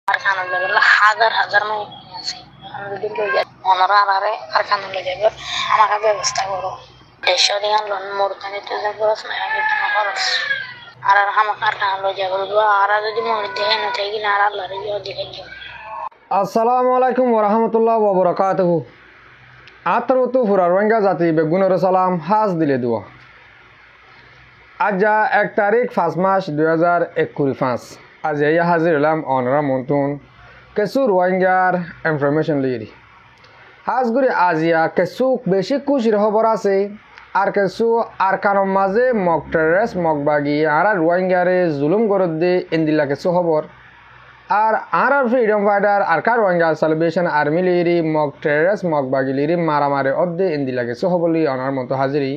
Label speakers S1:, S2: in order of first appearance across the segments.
S1: Alhamdulillah হাজার মেয়ে আছে আলহামদুলিল্লাহ ওনারা আরে আলহামদুলিল্লাহ আমার ব্যবস্থা করো দেশে দিয়ান লোন মোরতানি তো খরচ না আমি তো খরচ আর আমার আলহামদুলিল্লাহ বলবো আর যদি মনে দেখে না থাকি না আর আল্লাহর ইয়ে দেখে নিও।
S2: আসসালামু আলাইকুম ওরহমতুল্লাহ ওবরাকাতুহু। আতরতু ফুরা রোহিঙ্গা জাতি বেগুনের সালাম হাজ দিলে দুয়া। আজ 1 তারিখ 5 মাস 2025 আজ এই হাজির হলাম অনরা মন্তুন কিছু রোহিঙ্গার ইনফরমেশন লিয়ে হাজ করে আজিয়া কিছু বেশি খুশির খবর আছে আর কিছু আর কারণ মাঝে মক টেরেস মক বাগি আর রোহিঙ্গারে জুলুম করে দিয়ে ইন্দিলা কিছু খবর আর ফ্রিডম ফাইটার আর কার Rohingya salvation army লিরি mock terrace mock বাগি লিরি মারামারি অর্ধে ইন্দিলা কিছু খবর লিয়ে অনার মতো হাজিরি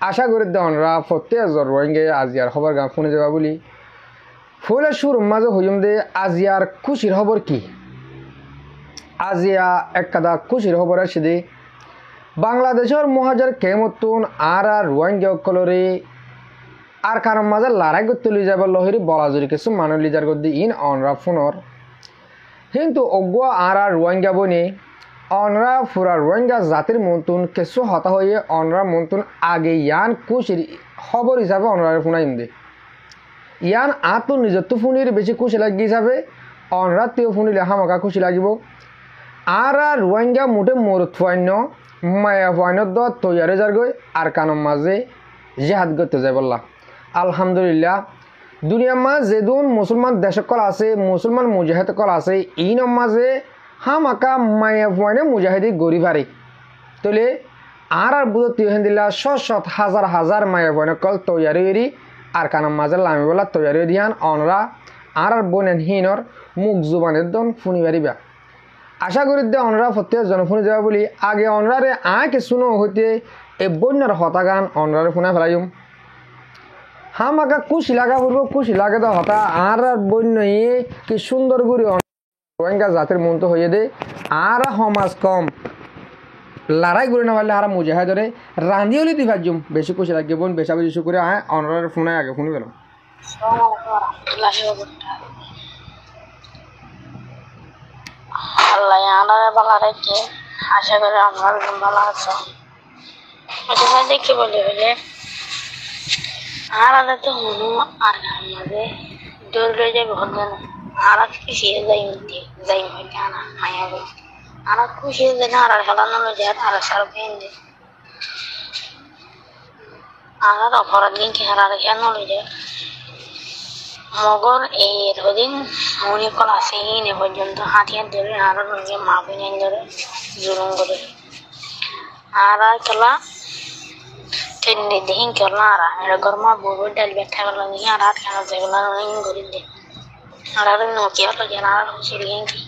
S2: আশা করি অনরা প্রত্যেক রোহিঙ্গা আজিয়ার খবর গান শুনে যাবা বলি ফুলের সুর মাঝে হইম দে আজিয়ার খুশির খবর কি আজিয়া একটা খুশির খবর আছে দে বাংলাদেশের মহাজার কেমতুন আর রোহিঙ্গা কলরে আর কারণ মাঝে লড়াই করতে লিয়ে যাবে লহরি বলাজুরি কিছু মানুষ লিজার করতে ইন অনরা ফোনর কিন্তু অগুয়া আর রোহিঙ্গা বনে অনরা ফুরা রোহিঙ্গা জাতির মন্তুন কিছু হতা হয়ে অনরা মন্তুন আগে ইয়ান খুশির খবর হিসাবে অনরা ফোনাইম দে ইয়ান আতো নিজত্ব ফোনের বেশি খুশি লাগি হিসাবে অনরা তেও ফোনিলে হামাকা খুশি লাগিব আর রোহিঙ্গা মুঠে মরুত ফাইন্য মায়া ফাইন্য দ তৈয়ারে যার গই আর কানম মাঝে জেহাদ করতে যায় বললা আলহামদুলিল্লাহ দুনিয়ার মাঝ যেদুন মুসলমান দেশকল আছে মুসলমান মুজাহিদকল আছে এই মাঝে হামাকা মায়া ফাইনে মুজাহিদি গড়ি পারি তলে আর বুধ তিহেন দিলা শত হাজার হাজার মায়া ফাইনকল তৈয়ারি এরি আর কানম মাঝে লামি বলা তৈয়ারি দিয়ান অনরা আর বনেন হিনর মুখ জুবানের দন ফুনি পারিবা আশা করি দে অনরা প্রত্যেক জনফুনি যাবা বলি আগে অনরারে কিছু হইতে এ বন্যার হতা গান অনরারে ফুনা ফেলাইম হামাকা খুশি লাগা বলবো খুশি লাগে তো হতা আর বন্যই কি সুন্দর করে রোহিঙ্গা জাতির মন্ত হয়ে দে আর সমাজ কম লড়াই করে না পারলে আর মুজাহিদরে রাঁধিওলি দি ভাজুম বেশি খুশি লাগে বোন বেশা বেশি করে অনরারে ফোনায় আগে ফোনি গেল
S1: আল্লাহ আনারে ভালো রেখে আশা করি আপনার ভালো আছো এটা দেখে বলে হলে আর আলাদা তো হলো আর আমাদের দৌড়ে যাবে হতো না আর খুশি যাই মধ্যে যাই হইতে আনা মায়া বই আর খুশি যে না আর খেলানো যায় আর সার পেন দে আর অপরাধ দিন কি হারা রেখে নলে যায় মগর এই রদিন মনে কল আছে নে পর্যন্ত হাতিয়ার ধরে আর রঙে মা বোন ধরে জুলুম করে আর খেলা তেনে দেহিন খেলা আর গরমা বড় ডাল বেঠা গেল নি আর কেন যেগুলো রঙিন করে দে আর নকি আর যেন আর খুশি কি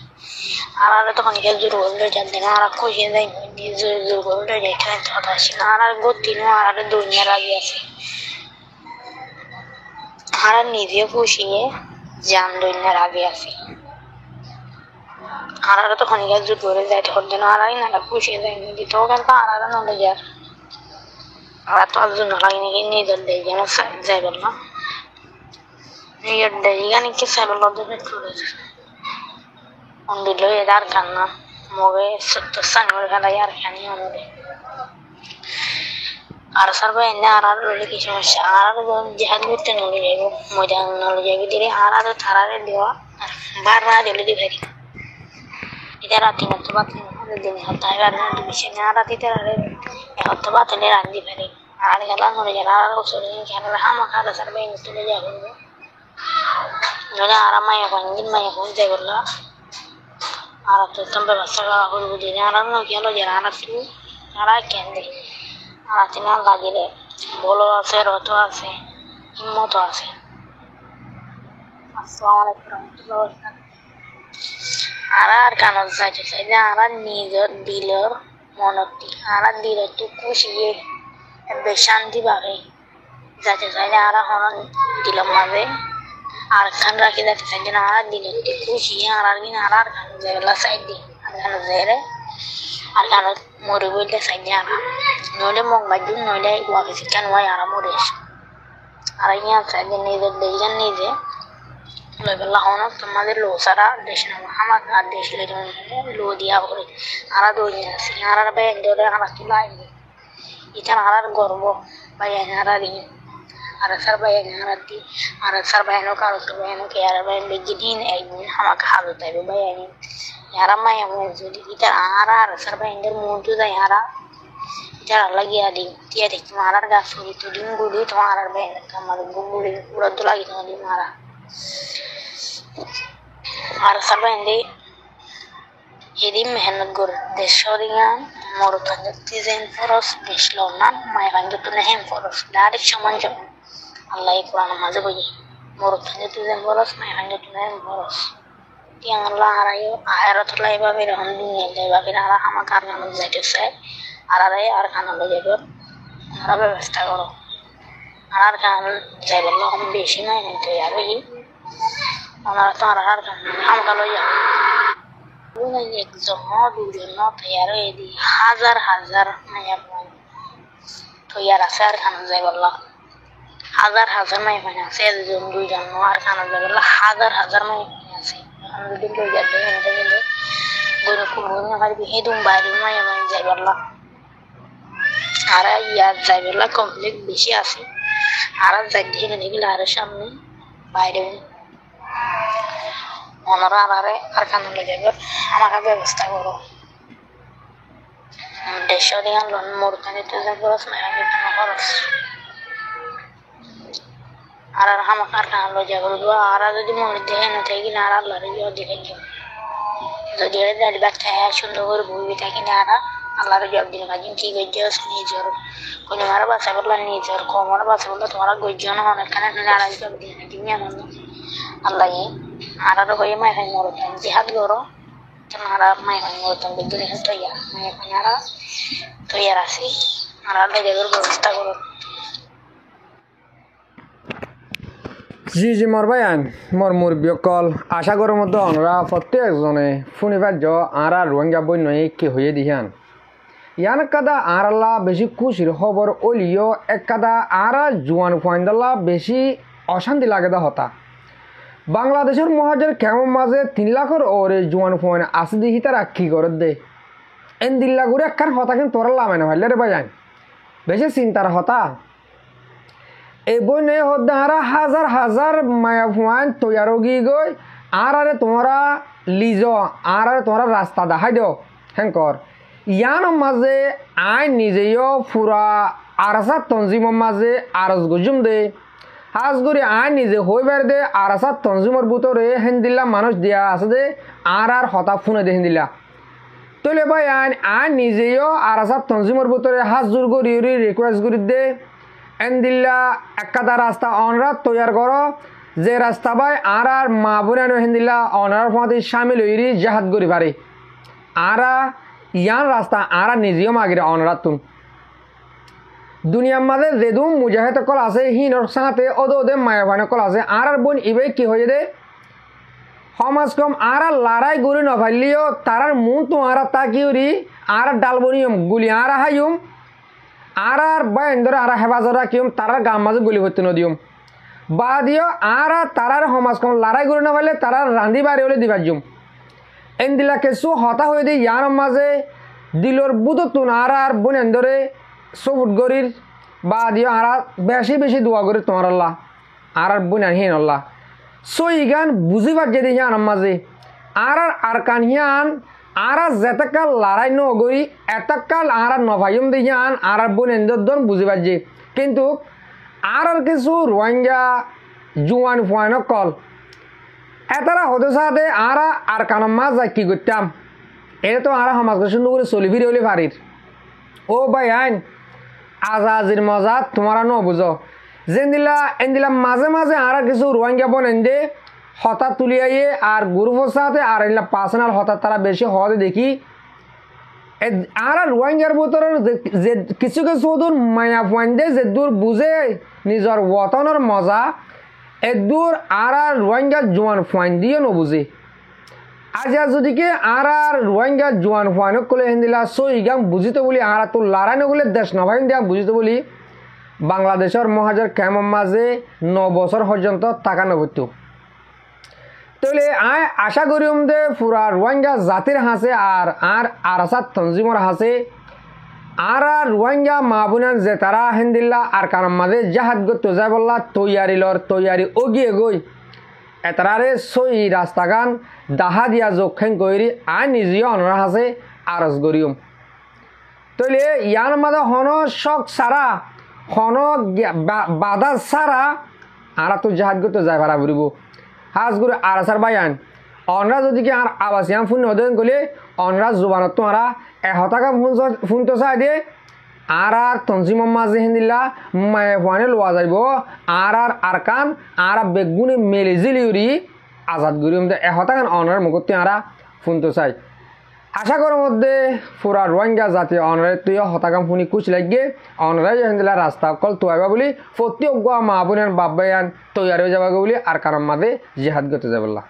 S1: আর তখন খেল জোর বললে জানতে না আর খুশি যাই জোর জোর বললে যাই খেলে কথা আসি না আর গতি নো আর দুনিয়া রাজি আছে আর নিজে খুশিয়ে জান দৈন্যের আগে আছে আর তখন জুট করে যাইতে হতো না আর না খুশিয়ে যাই দিত কিন্তু আর নলে যার আর তো আজ না লাগে নাকি নিজের দেয় যেন যাই বললো নিজের দেয় গানি কি সাই বললো দেখে চলে অন্দিল এদার কান্না মগে সত্য সাঙ্গর খেলাই আর খানি অনুরে আর সারবা এনে আর ললে কি সমস্যা আর জেহাদ করতে নলে যাইব ময়দান নলে যাইব দিলে আর থারারে দেওয়া বার না দিলে দি ভারি এটা রাতি না তো বাতি না দিন হতায় আর না দিছে না রাতি তারে হত বাতলে রান্দি ভারি আর গেলা নলে যারা আর ওসরে খেলা হামা খালা সারবা এনে চলে যাবে নলে আর মায়া কোনদিন মায়া কোন যাই বললা আর তো তম্বে বাসা করব দিনে আর না গেল যারা আর তুই আর কেন্দে আর তিনা লাগিলে বলো আছে রত আছে হিম্মত আছে আসসালামু আলাইকুম আর কানন যাইতে চাইলে আর নিজের দিলের মনটি আর দিলে তো খুশি বেশ শান্তি পাবে যাইতে চাইলে আর হন দিলাম মাঝে আর খান রাখি যাইতে চাইলে না আর দিলে খুশি আর দিন আর খান যাইলা সাইড দি আর খান যাইলে আর কারণ মরে বললে সাইডে আর নইলে মগ বাজুন নইলে ওয়াকে শিক্ষা নয় আর মরে আর ইয়ার সাইডে নিজের দেখান নিজে লইবেলা হনো তোমাদের লো সারা দেশ না আমার আর দেশ লেগে লো দিয়া করে আরা দই আছে আরার বাইন ধরে আরা তুলাই এটা আরার গর্ব বাইন আরা দি আরা সার বাইন আরা দি আরা সার বাইনো কারো সার বাইনো কে আরা বাইন বেজি দিন একদিন আমাকে হালত আইবে বাইন আরা মায়া মন যদি এটা আরা আর সার বাইনের মন তো যায় আরা এটা লাগিয়া দি তিয়া দেখি মারার গাছ করি তো দিন গুলি তোমার আর বাইন আমার গুলি পুরো তো লাগি তোমার দি মারা আর সারবাইন্দে এদিন মেহনত করে দেশ দিগান মরুতান তিজেন ফরস দেশ লনান মাই ভাঙ্গে তো নেহেম ফরস ডাইরেক্ট সমান সমান আল্লাহ কোরআন মাঝে বলি মরুতান তিজেন ফরস মাই ভাঙ্গে তো নেহেম ফরস তিয়াং আল্লাহ আরাই আয়রত লাইবা বের হন দুনিয়া লাইবা বের আর আমার কারণ যাইতেছে আর আরাই আর খানা লয়ে যাবে আর ব্যবস্থা করো আর খান যাইব লম বেশি নাই নিতে যাবে কি ওনারা তো আর আমাকে লইয়া একজন দুজন তৈয়ার হয়ে দি হাজার হাজার মায়া তৈয়ার আছে আর খানা যাই বলল হাজার হাজার মাই পানি আছে একজন দুইজন আর খানা যাই বলল হাজার হাজার মাই পানি আছে যদি লইয়া দেয় এটা কিন্তু গরু কুমড়ো না পারবি হেদুম বাইরে মায়া পানি যাই বলল আর ইয়ার যাই বলল কমপ্লিট বেশি আছে আর যাই দিয়ে গেলে আর সামনে বাইরে ওনারা আনারে আর খানা লেগে আমাকে ব্যবস্থা করো দেশ দিয়ে লোন মোরতানি তুই খরচ না আমি কোনো খরচ আর আমাকে আর খানা লয়ে যাবো আর যদি মনে দেখে না থাকি না আর আল্লাহরে দেখে নিও যদি এটা দাঁড়ি বাগ থাকে সুন্দর করে বইবি থাকি না আর আল্লাহরে জব দিলে কাজ ঠিক হয়ে যাস নিজের কোনো মারা বাসা বললো নিজের কমার বাসা বললো তোমার গজ্জন অনেকখানে আর জব দিলে নাকি আনন্দ আল্লাহ আর হয়ে মাই ভাই মরতাম জিহাদ করো তোমারা মাই ভাই মরতাম বিদ্যুৎ তৈয়ার মাই ভাই আর তৈয়ার আছি আর জায়গার ব্যবস্থা করো
S2: জি জি মোর ভাইয়ান মোর মুরব্বী কল আশা করার মধ্যে অনরা প্রত্যেকজনে শুনিবার য আর রোহিঙ্গা বন্য কি হয়ে দিহান ইয়ান কাদা আর আল্লাহ বেশি খুশির খবর ওলিও এক কাদা আর জোয়ান ফাইন্দাল্লা বেশি অশান্তি লাগে দা হতা বাংলাদেশের মহাজের কেমন মাঝে 3 লাখের ওরে জোয়ান ফোন আসি দেখি তারা কি করে দে এন দিল্লা ঘুরে একখান হতা কিন্তু তোরা লামে না ভাইলে রে ভাইয়ান বেশি চিন্তার হতা এই বই নেই হদ্দে আরা হাজার হাজার মায়া ফুয়ান তৈয়ারও গিয়ে গই আর আরে তোমরা লিজ আর আরে তোমরা রাস্তা দেখাই দিও হেঙ্কর ইয়ান মাঝে আই নিজেও পুরা আরসা তঞ্জিমের মাঝে আরজ গুজুম দে হাজগুড়ি আই নিজে হইবার দে আরসা তঞ্জিমের ভিতরে হেন্দিল্লা মানুষ দিয়া আছে দে আর হতা ফোনে দে হেন্দিল্লা তৈলে ভাই আই নিজেও আরসা তঞ্জিমের ভিতরে হাজ জোর করি রিকোয়েস্ট করি দে এন্দিল্লা একটা রাস্তা অনরাত তৈয়ার করো যে রাস্তা ভাই আর মা বোনানো হেন্দিল্লা অনার ফতে সামিল হইরি জাহাদ করি পারে আরা ইয়ান রাস্তা আরা নিজেও মাগিরে অনরাতুন দুনিয়ার মাঝে যেদুম মুজাহিদ কল আছে হিনর সাথে ওদে মায়া ভাইন কল আছে আর বোন ইবে কি হয়ে দে সমাজ কম আর লড়াই গড়ি নভাইলিও তার মন তো আর তাকিউরি আর ডালবনিয়ম গুলি আর হাইম আর বাইন ধরে আর হেফাজত রাখিম তার গাম মাঝে গুলি ভর্তি নদিয়ম বা দিও আর তারার সমাজ কম লড়াই গড়ি নভাইলে তারা রান্ধি বাড়ি হলে দিবাজুম এন দিলা কিছু হতা হয়ে দিয়ে ইয়ার মাঝে দিলর বুধতুন আর বোন ধরে সবুট গরির বা দিও আর বেশি বেশি দোয়া করি তোমার আল্লাহ আর বোন হিন আল্লাহ সো ইগান বুঝিবার যে হিয়ান মাঝে আর কান হিয়ান আর যেতকাল লড়াই নগরি এতকাল আর নভাইম দি হিয়ান আর বোন এন্দন বুঝিবার যে কিন্তু আর কিছু রোহিঙ্গা জুয়ান ফুয়ান কল এতারা হতে সাথে আর কান মাছ যা কি করতাম এটা তো আর সমাজকে সুন্দর করে চলি ফিরে হলে পারির ও ভাই আইন আজাজির মজা তোমারা ন বুঝো যেন দিলা এন দিলা মাঝে মাঝে আর কিছু রোহিঙ্গা বোন এনে হঠাৎ তুলিয়াইয়ে আর গ্রুপের সাথে আর এগুলা পার্সোনাল হঠাৎ তারা বেশি হতে দেখি আর রোহিঙ্গার ভিতরে যে কিছু কিছু দূর মায়া ফুয়াইন্দে যে দূর বুঝে নিজের ওতনের মজা এ দূর আর রোহিঙ্গা জোয়ান ফুয়াইন দিও নবুঝে আজ যদি কি আর রোহিঙ্গা জোয়ান ফুয়ানক কলে হিন্দিলা সো ইগাম বুঝিতে বলি আর তোর লড়াই নগলে দেশ নভাইন দিয়া বুঝিতে বলি বাংলাদেশের মহাজের কেমন মাঝে 9 বছর পর্যন্ত টাকা নগত্য তাহলে আয় আশা করি যে পুরা রোহিঙ্গা জাতির হাসে আর আরাসাত তঞ্জিমর হাসে আর রোহিঙ্গা মাহবুনান যে তারা হেন্দিল্লা আর কারণ মাঝে জাহাজ গো যায় বললা তৈয়ারি ওগিয়ে গই এতারে সই রাস্তাগান দাহা দিয়া জোক্ষেন কইরি আয় নিজেও অনরা হাসে আরজ গরিয়ম তইলে ইয়ার মাঝে হন শখ সারা হন বাধা সারা আরা তো জাহাজ গো যায় ভাড়া ফুরিব হাজ গুরু আরাসার বাইয়ান অনরা যদি কি আর আবাসিয়ান ফোন হদেন গলে অনরা জোবানত তোমরা 100 টাকা ফোন তো চাই দিয়ে আর তনসিম মাঝে হিন্দিল্লা মায়ে ফোনে লোয়া যাইব আর কান আর বেগুনি মেলে জিলিউরি আজাদ গুরি 100 টাকা অনরার মুখত আরা ফোন তো চাই আশা করার মধ্যে পুরা রোহিঙ্গা জাতি অনরায় তুই হতাকাম ফোনি কুচ লাগে অনরাই হিন্দিল্লা রাস্তা কল তোয়াইবা বলি প্রতি অজ্ঞা মা বোনের বাবায়ান তৈয়ার হয়ে যাবা বলি আর কারণ মাঝে জিহাদ করতে যাবল্লা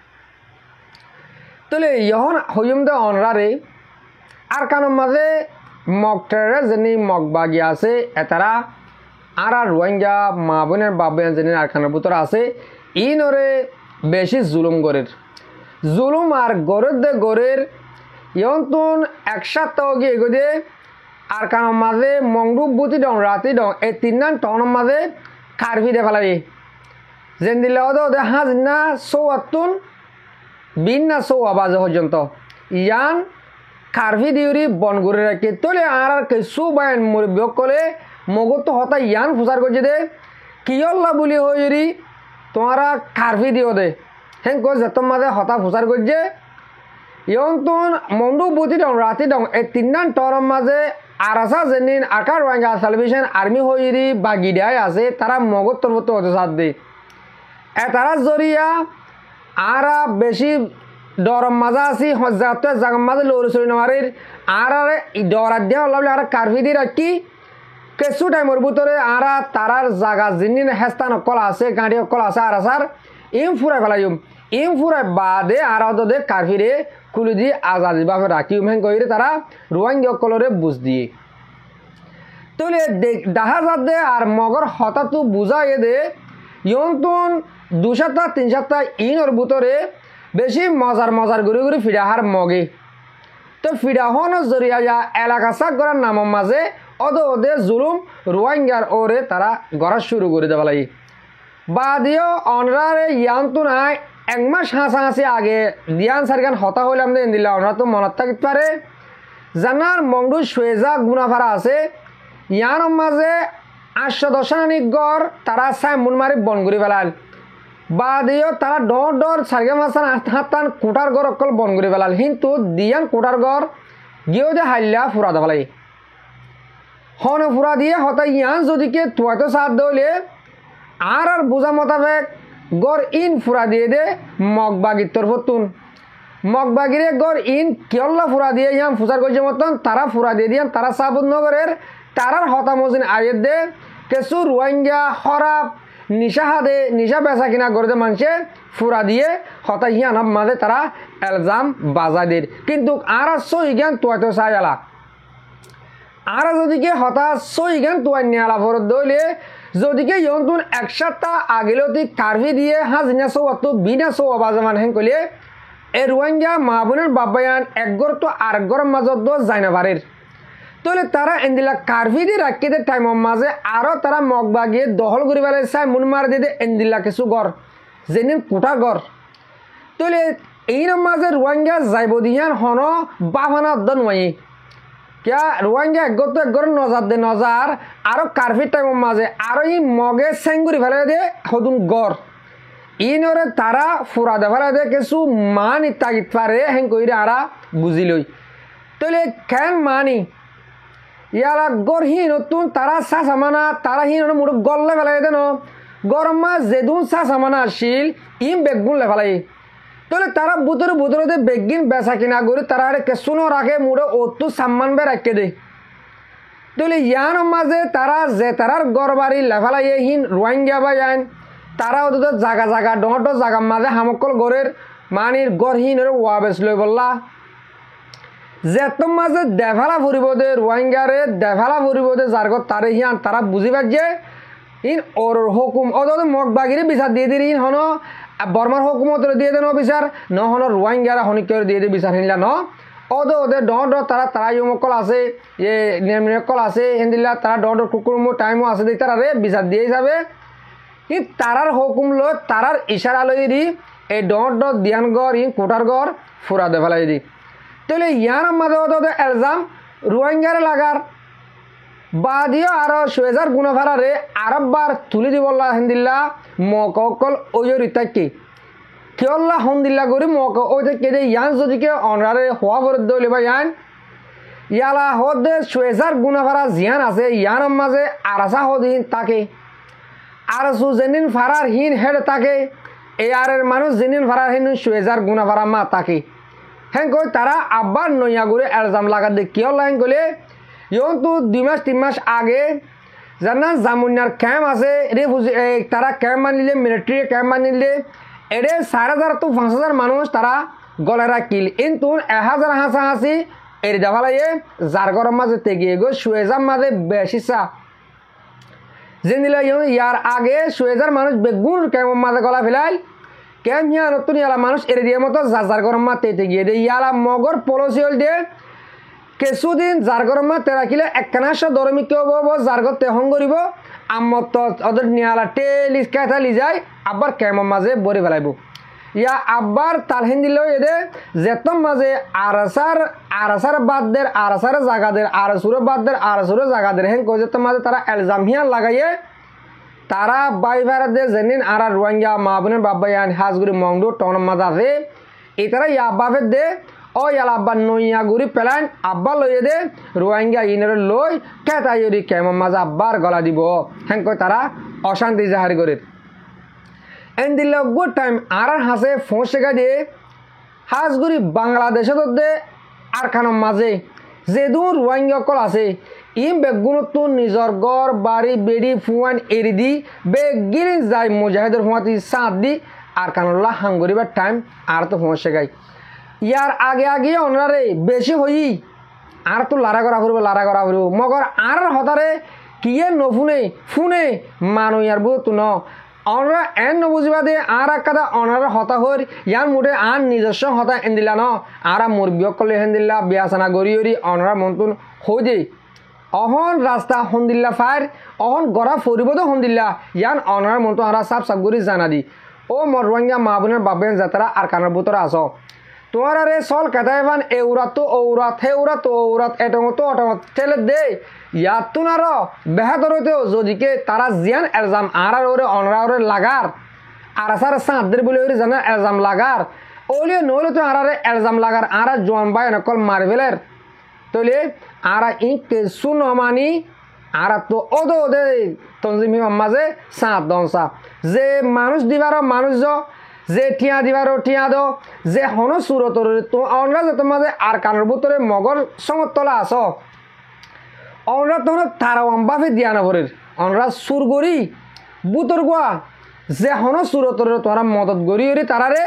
S2: তাহলে ইহন হইম দে অনরারে আর কারণ মাঝে মগটারে যেনি মগবাগি আছে এতারা আর রোহিঙ্গা মা বোনের বাবায়ান যেনি আর খানের ভিতর আছে ইনরে বেশি জুলুম গরের জুলুম আর গরের দে গরের ইয়ন্তুন একসাথে গিয়ে এগোদে আর কারণ মাঝে মংডুক বুতি ডং রাতি ডং এই 3 টনের মাঝে কারফি দে ফেলাই যেন দিলে ওদের হাজ না সৌয়াত্তুন বিন না সৌয়া বাজে পর্যন্ত ইয়ান কারফি দিউরি বন করে রাখে তোলে আর কিছু বাইন মুরব্বক করে মগত তো হতা ইয়ান ফুসার করছে দে কিয়ল্লা বলি হইরি তোমারা কারফি দিও দে হেন কো যেত মাঝে হতা ফুসার করছে ইয়ন্তুন মন্ডু বুতি ডং রাতি ডং এই 3 টনের মাঝে আরাসা যেদিন আকার রোহিঙ্গা সালভেশন আর্মি হইরি বা গিডাই আছে তারা মগত তরফত হতে সাথ দে তারা জরিয়া আর বেশি ডরম মাজা আছি যাতে জাগার মাঝে লড়ি চড়ি নামারির আর ডরার দিয়া ওলাবলে আর কারফি দি রাখি কিছু টাইমের ভিতরে আর তারার জাগা যিনি হেস্তান অকল আছে গাড়ি অকল আছে আর আসার ইম ফুরাই ফেলাইম ইম ফুরাই বাদে আর দে কারফিরে খুলি দিয়ে আজাদি ভাবে রাখি হেন কইরে তারা রোহিঙ্গা অকলরে বুঝ দিয়ে তাহলে দেখা যাতে আর মগর হঠাৎ বুঝাই দে ইয়ন্তুন 2 সপ্তাহ 3 সপ্তাহ ইনর ভিতরে বেশি মজার ঘুরি ফিরাহার মগে তো ফিরাহন জরিয়া যা এলাকা চাক করার নামের মাঝে ওদে জুলুম রোহিঙ্গার ওরে তারা গড়া শুরু করে দেওয়া লাগে বাদিও অনরারে ইয়ান্তু নাই 1 মাস হাসাহাসি আগে দিয়ান সারগান হতা হইলাম দেন দিলা অনরা তো মনত থাকিতে পারে জানার মংডু সুয়েজা গুনাফারা আছে ইয়ার মাঝে 810 গড় তারা সাইমুন মারি বন করে ফেলাল বাদিও তারা ডর সারগে মাসান হাতান কোটার গড় অকল বন করে ফেলাল কিন্তু দিয়ান কোটার গড় গিয়েও দে হাইলা ফুরা দেওয়ালাই হন ফুরা দিয়ে হতা ইয়ান যদি কে তুয়াতো সাথ দলে আর বোঝা মোতাবেক গড় ইন ফুরা দিয়ে দে মগবাগির তরফতুন মগবাগিরে গড় ইন কেল্লা ফুরা দিয়ে ইয়ান ফুসার করছে মতন তারা ফুরা দিয়ে দিয়ান তারা সাবুদ নগরের তারার হতা মজিন আয়ের দে কিছু রোহিঙ্গা খরাব নিশা বেচা কিনা করে দে মানুষে ফুরা দিয়ে হতা ইয়ান মাঝে তারা এলজাম বাজাদের কিন্তু আর সই জ্ঞান তুয়াতো চাই আলা আর যদিকে হতা সই জ্ঞান তুয়াই নিয়ে আলা ফরত দইলে যদিকে ইয়ন্তুন 1 সপ্তাহ আগেলতি কারফি দিয়ে হাজিনা সৌয়াত্তু বিনা সৌয়া বাজামান হেন কইলে এই রোহিঙ্গা মা বোনের বাবায়ান একগর তো আরেকগরের মাজত যায় না পারের তাহলে তারা এন্দিলা কারফি দিয়ে রাখিতে টাইমের মাঝে আরও তারা মগবাগিয়ে দখল করে পেলে চাই মুন মার দিয়ে এন্দিলা কিছু গড় যেদিন কোটা গড় তাহলে এই মাঝে রোহিঙ্গা যাইব দিয়ান হন বাহানা উদ্যান নয় क्या রোহিঙ্গা একগর নজার দে নজার আরো কারফি টাইমের মাঝে আরো ই মগে সেঙ্গুরি ফেলে দে হদুন গড় ইনরে তারা ফুরা দে ফেলে দে কিছু মান ইত্যাগিত পারে হেন কইরে আরা বুঝি লই তাহলে কেন মানি ইয়ারা গড় হি নতুন তারা চা সামানা তারা হি মুড় গল্লে ফেলে দেন গরম মাছ যেদুন চা সামানা আসিল ইম বেগুন লে ফেলাই তাহলে তারা বুতরে বেগিন বেচা কিনা করে তারা কেসুনো রাখে মুড়ে অতু সাম্মান বে রাখে দে তাহলে ইয়ান মাঝে তারা যে তারার গড় বাড়ি লেফালাই হিন রোহিঙ্গা বা যান তারা ওদের জাগা ডটো জাগার মাঝে হামকল গড়ের মানির গড় হিন ওয়া বেচ লই বললা যেত মাঝে দেফালা ফুরিব দে রোহিঙ্গারে দেফালা ফুরিব দে যার গড় তারে হিয়ান তারা বুঝি পারছে ইন ওর হুকুম ওদের মগবাগিরে বিচার দিয়ে দিন হন বর্মার হুকুমতের দিয়ে দেন বিচার নহন রোহিঙ্গারা হনিকের দিয়ে দিয়ে বিচার হিনলা ন ওদের ডর তারা ইমকল আছে নিয়মকল আছে হিন্দিলা তারা ডর কুকুর টাইমও আছে দেখ তারা রে বিচার দিয়ে যাবে ই তারার হুকুম লই তারার ইশারা লই দি এই ডর দিয়ান গড় ই কোটার গড় ফুরা দে ফেলাই দি তাহলে ইয়ার মাঝে ওদের এলজাম রোহিঙ্গারে লাগার বাদিও আরো 6000 গুণাফারারে আরববার তুলি দিবল্লা হিন্দিল্লা মকল ওই রিতাকি কেউল্লা হন্দিল্লা করি মক ওই কেদে ইয়ান যদি কে অনারে হওয়া করে দইলে বা ইয়ান ইয়ালা হদে 6000 গুণাফারা জিয়ান আছে ইয়ার মাঝে আরাসা হদিন তাকে আরসু জেনিন ফারার হিন হেড তাকে এই আরের মানুষ জেনিন ফারার হিন 6000 গুণাফারা মা তাকে হ্যাঁ কই তারা আব্বার নইয়া করে এলজাম লাগা দে কেউল্লা হেন কইলে ইয়ন তো 2 মাস 3 মাস আগে জানা জামুনিয়ার ক্যাম্প আছে রেফিউজি তারা ক্যাম্প মানিলে মিলিটারি ক্যাম্প মানিলে এডে 4000 তো 5000 মানুষ তারা গলে রাখিল কিন্তু 1000 হাসাহাসি এর দেওয়ালাইয়ে যার গরম মাঝে তেগিয়ে গো 6000 মাঝে বেশি চা জেনিলা ইয়ার আগে 6000 মানুষ বেগুন ক্যাম্প মাঝে গলা ফেলাই ক্যাম্প নিয়ে নতুন ইয়ালা মানুষ এর দিয়ে মতো যার গরম মাঝে তেগিয়ে দে ইয়ালা মগর পলিসি হল দিয়ে কিছুদিন যার গরম মাঝে রাখিলে একখানাশো দরমি কেউ যার ঘর তেহং করিব আমত ওদের নিয়ালা টেলিস কেথালি যায় আবার ক্যাম্পের মাঝে বরি ফেলাইব ইয়া আবার তালহিন দিল এদে যেতম মাঝে আরাসার বাদদের আরাসার জাগাদের আরসুরে বাদদের আরসুরে জাগাদের হেন কই যেতম মাঝে তারা এলজাম হিয়ান লাগাইয়ে তারা বাইভারাদে জেনিন আরা রোহিঙ্গা মাহবুনের বাবায়ান হাজগুড়ি মংডু টন মাঝে আছে এই তারা ইয়া আব্বাফের দে ও ইয়াল আব্বা নইয়া গুড়ি পেলান আব্বা লইয়ে দে রোহিঙ্গা ইনের লই কেতাই ক্যাম্পের মাঝে আব্বার গলা দিব হেন কই তারা অশান্তি জাহার করে এন দিল গুড টাইম আর হাসে ফোঁসে দিয়ে হাঁসগুড়ি বাংলাদেশত দে আর খানোর মাঝে যেদুর রোহিঙ্গা কল আছে ই বেগুনত নিজর গড় বাড়ি বেড়ি ফুয়ান এরি দি বেগিরি যায় মুজাহিদের ফুয়াতি সাঁত দি আর কানোল্লা হাঙ্গরিবার টাইম আর তো ফোঁসে গাই ইয়ার আগে অনারে বেশি হই আর তো লারা করা ফুরব মগর আর হতারে কিয়ে নফুনে ফুনে মানু ইয়ার বুঝতো ন অনরা এন নবুঝিবা দে আর একাদা অনারে হতা হর ইয়ার মুঠে আর নিজস্ব হতা এন দিলা ন আর মুরগি কলে হেন দিল্লা বিয়াসানা গড়ি অনরা মন্তুন হই দে অহন রাস্তা হন্দিল্লা ফায়ার অহন গড়া ফরিব তো হন্দিল্লা ইয়ান অনার মন্ত্র আর সাপ গড়ি জানা দি ও মর রোহিঙ্গা মা বোনের বাবেন যাত্রা আর কানের বুতরা আস তোমার আরে সল কেতাইবান এউরাত তো ঔরাত হেউরাত তো ঔরাত এটমত অটমত ঠেলে দে ইয়াত না র বেহাতর হইতেও যদিকে তারা জিয়ান এলজাম আর ওরে অনরা ওরে লাগার আর সার সাঁতদের বলে ওরে জানা এলজাম লাগার ওলিয়ে নইলে তো আর এলজাম লাগার আর জোয়ান বাই নকল মারবেলের তলে আর ই কেসু নমানি আর তো ওদো ওদে তঞ্জিমি মাঝে সাঁত দনসা যে মানুষ দিবার মানুষ যে ঠিয়া দিবার ঠিয়া দো যে হন সুরতর তো অনরা যে তোমাদের আর কানের ভিতরে মগর সমতলা আস অনরা তোমার তারাওয়াম বাফে দিয়া নভরের অনরা সুর গড়ি বুতর গোয়া যে হন সুরতর তোরা মদত গড়ি তারারে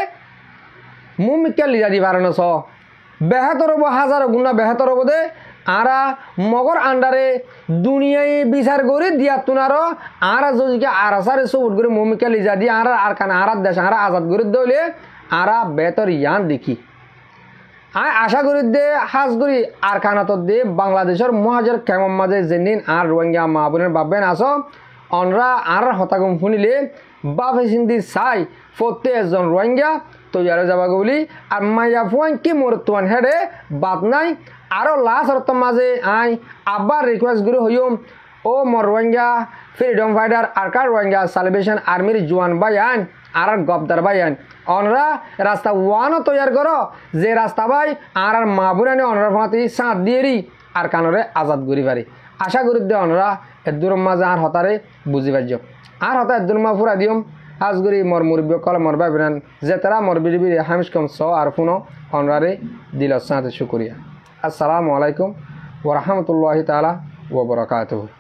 S2: মুমিকা লিজা দিবার নস বেহাতর হব হাজার গুণা বেহাতর হব দে আরা মগর আন্ডারে দুনিয়ায় বিচার করে দিয়া তুনার আর যদি আরাসারে সবুট করে মুমিকা লিজা দিয়ে আর কানে আর দেশ আর আজাদ করে দইলে আরা বেতর ইয়ান দেখি আশা করি দে হাজ করি আর কানাত দে বাংলাদেশের মহাজের কেমন মাঝে যেদিন আর রোহিঙ্গা মা বোনের বাবেন আস অনরা আর হতাগম শুনিলে বাপে চিন্তি চাই প্রত্যেক এজন রোহিঙ্গা তৈয়ারে যাবা বলি আর মাইয়া ফুয়ান কি মোর তোয়ান হেডে বাদ নাই আরো লাস্ট অর্থ মাঝে আই আবার রিকোয়েস্ট করে হইম ও মর রোহিঙ্গা ফ্রিডম ফাইটার আর কার রোহিঙ্গা সালভেশন আর্মির জওয়ান বাইয়ান আর গবদার বাইয়ান অনরা রাস্তা ওয়ানও তৈয়ার করো যে রাস্তা বাই আর মা বোনানি অনরা ফাঁতি সাঁত দিয়েরি আর কানরে আজাদ করি পারি আশা করি দে অনরা এদুর মাঝে আর হতারে বুঝি পারছ আর হতা এদুর মা ফুরা দিম আজগুড়ি মর মুরব্বী কল মর বাইবেন যে তারা মর বিড়ি হামিস কম স আর ফুনো অনরারে দিল সাঁতে শুকুরিয়া আসসালামু আলাইকুম ওয়া রাহমাতুল্লাহি তাআলা ওয়া বারাকাতুহু।